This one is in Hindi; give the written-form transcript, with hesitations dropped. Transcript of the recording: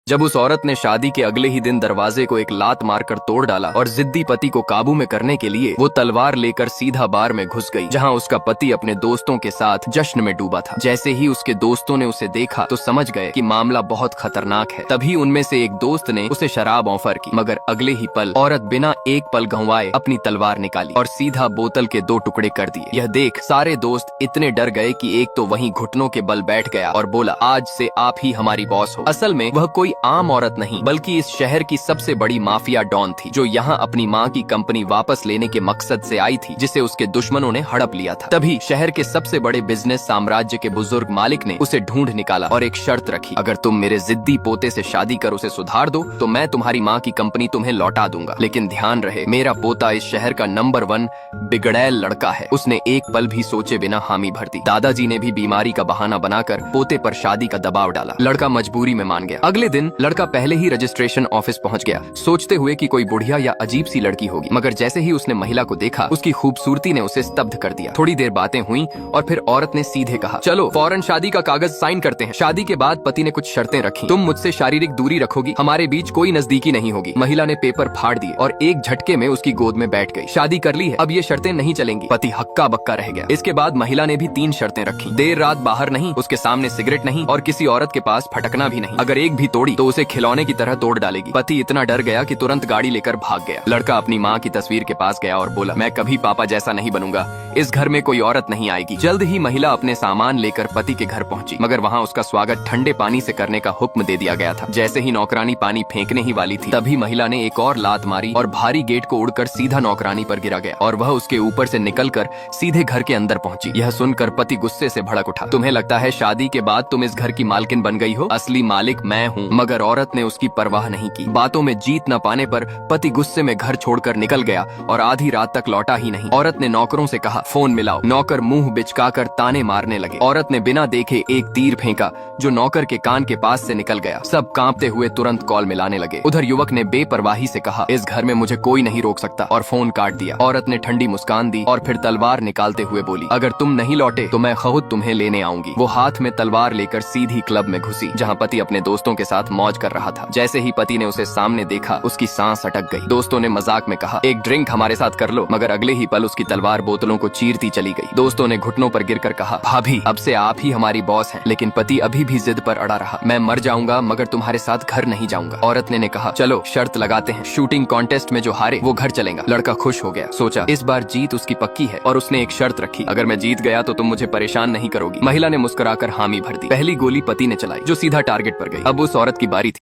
जब उस औरत ने शादी के अगले ही दिन दरवाजे को एक लात मारकर तोड़ डाला और जिद्दी पति को काबू में करने के लिए वो तलवार लेकर सीधा बार में घुस गई, जहां उसका पति अपने दोस्तों के साथ जश्न में डूबा था। जैसे ही उसके दोस्तों ने उसे देखा तो समझ गए कि मामला बहुत खतरनाक है। तभी उनमें से एक दोस्त ने उसे शराब ऑफर की, मगर अगले ही पल औरत बिना एक पल गंवाए अपनी तलवार निकाली और सीधा बोतल के 2 टुकड़े कर दिए। यह देख सारे दोस्त इतने डर गए कि एक तो वहीं घुटनों के बल बैठ गया और बोला, आज से आप ही हमारी बॉस हो। असल में वह कोई आम औरत नहीं बल्कि इस शहर की सबसे बड़ी माफिया डॉन थी, जो यहाँ अपनी माँ की कंपनी वापस लेने के मकसद से आई थी, जिसे उसके दुश्मनों ने हड़प लिया था। तभी शहर के सबसे बड़े बिजनेस साम्राज्य के बुजुर्ग मालिक ने उसे ढूंढ निकाला और एक शर्त रखी, अगर तुम मेरे जिद्दी पोते से शादी कर उसे सुधार दो तो मैं तुम्हारी माँ की कंपनी तुम्हें लौटा दूंगा। लेकिन ध्यान रहे, मेरा पोता इस शहर का नंबर 1 बिगड़ैल लड़का है। उसने एक पल भी सोचे बिना हामी भर दी। दादाजी ने भी बीमारी का बहाना बनाकर पोते पर शादी का दबाव डाला। लड़का मजबूरी में मान गया। अगले दिन लड़का पहले ही रजिस्ट्रेशन ऑफिस पहुंच गया, सोचते हुए कि कोई बुढ़िया या अजीब सी लड़की होगी, मगर जैसे ही उसने महिला को देखा उसकी खूबसूरती ने उसे स्तब्ध कर दिया। थोड़ी देर बातें हुई और फिर औरत ने सीधे कहा, चलो फौरन शादी का कागज साइन करते हैं। शादी के बाद पति ने कुछ शर्तें रखी, तुम मुझसे शारीरिक दूरी रखोगी, हमारे बीच कोई नजदीकी नहीं होगी। महिला ने पेपर फाड़ दिए और एक झटके में उसकी गोद में बैठ गई। शादी कर ली है, अब ये शर्तें नहीं चलेंगी। पति हक्का बक्का रह गया। इसके बाद महिला ने भी 3 शर्तें रखी, देर रात बाहर नहीं, उसके सामने सिगरेट नहीं और किसी औरत के पास फटकना भी नहीं। अगर एक भी तोड़ी तो उसे खिलौने की तरह तोड़ डालेगी। पति इतना डर गया कि तुरंत गाड़ी लेकर भाग गया। लड़का अपनी माँ की तस्वीर के पास गया और बोला, मैं कभी पापा जैसा नहीं बनूंगा, इस घर में कोई औरत नहीं आएगी। जल्द ही महिला अपने सामान लेकर पति के घर पहुंची, मगर वहाँ उसका स्वागत ठंडे पानी से करने का हुक्म दे दिया गया था। जैसे ही नौकरानी पानी फेंकने ही वाली थी, तभी महिला ने एक और लात मारी और भारी गेट को उड़कर सीधा नौकरानी पर गिरा गया और वह उसके ऊपर से निकलकर सीधे घर के अंदर पहुंची। यह सुनकर पति गुस्से से भड़क उठा, तुम्हें लगता है शादी के बाद तुम इस घर की मालकिन बन गई हो? असली मालिक मैं हूँ। मगर औरत ने उसकी परवाह नहीं की। बातों में जीत न पाने पर पति गुस्से में घर छोड़कर निकल गया और आधी रात तक लौटा ही नहीं। औरत ने नौकरों से कहा, फोन मिलाओ। नौकर मुंह बिचकाकर ताने मारने लगे। औरत ने बिना देखे एक तीर फेंका जो नौकर के कान के पास से निकल गया। सब कांपते हुए तुरंत कॉल मिलाने लगे। उधर युवक ने बेपरवाही से कहा, इस घर में मुझे कोई नहीं रोक सकता, और फोन काट दिया। औरत ने ठंडी मुस्कान दी और फिर तलवार निकालते हुए बोली, अगर तुम नहीं लौटे तो मैं खुद तुम्हें लेने आऊंगी। वो हाथ में तलवार लेकर सीधी क्लब में घुसी, जहाँ पति अपने दोस्तों के साथ मौज कर रहा था। जैसे ही पति ने उसे सामने देखा, उसकी सांस अटक गई। दोस्तों ने मजाक में कहा, एक ड्रिंक हमारे साथ कर लो, मगर अगले ही पल उसकी तलवार बोतलों को चीरती चली गई। दोस्तों ने घुटनों पर गिरकर कहा, भाभी अब से आप ही हमारी बॉस हैं। लेकिन पति अभी भी जिद पर अड़ा रहा, मैं मर जाऊंगा मगर तुम्हारे साथ घर नहीं जाऊंगा। औरत ने कहा, चलो शर्त लगाते हैं, शूटिंग कॉन्टेस्ट में जो हारे वो घर चलेगा। लड़का खुश हो गया, सोचा इस बार जीत उसकी पक्की है, और उसने एक शर्त रखी, अगर मैं जीत गया तो तुम मुझे परेशान नहीं करोगी। महिला ने मुस्कुराकर हामी भर दी। पहली गोली पति ने चलाई जो सीधा टारगेट पर गई। अब उस औरत की बारी थी।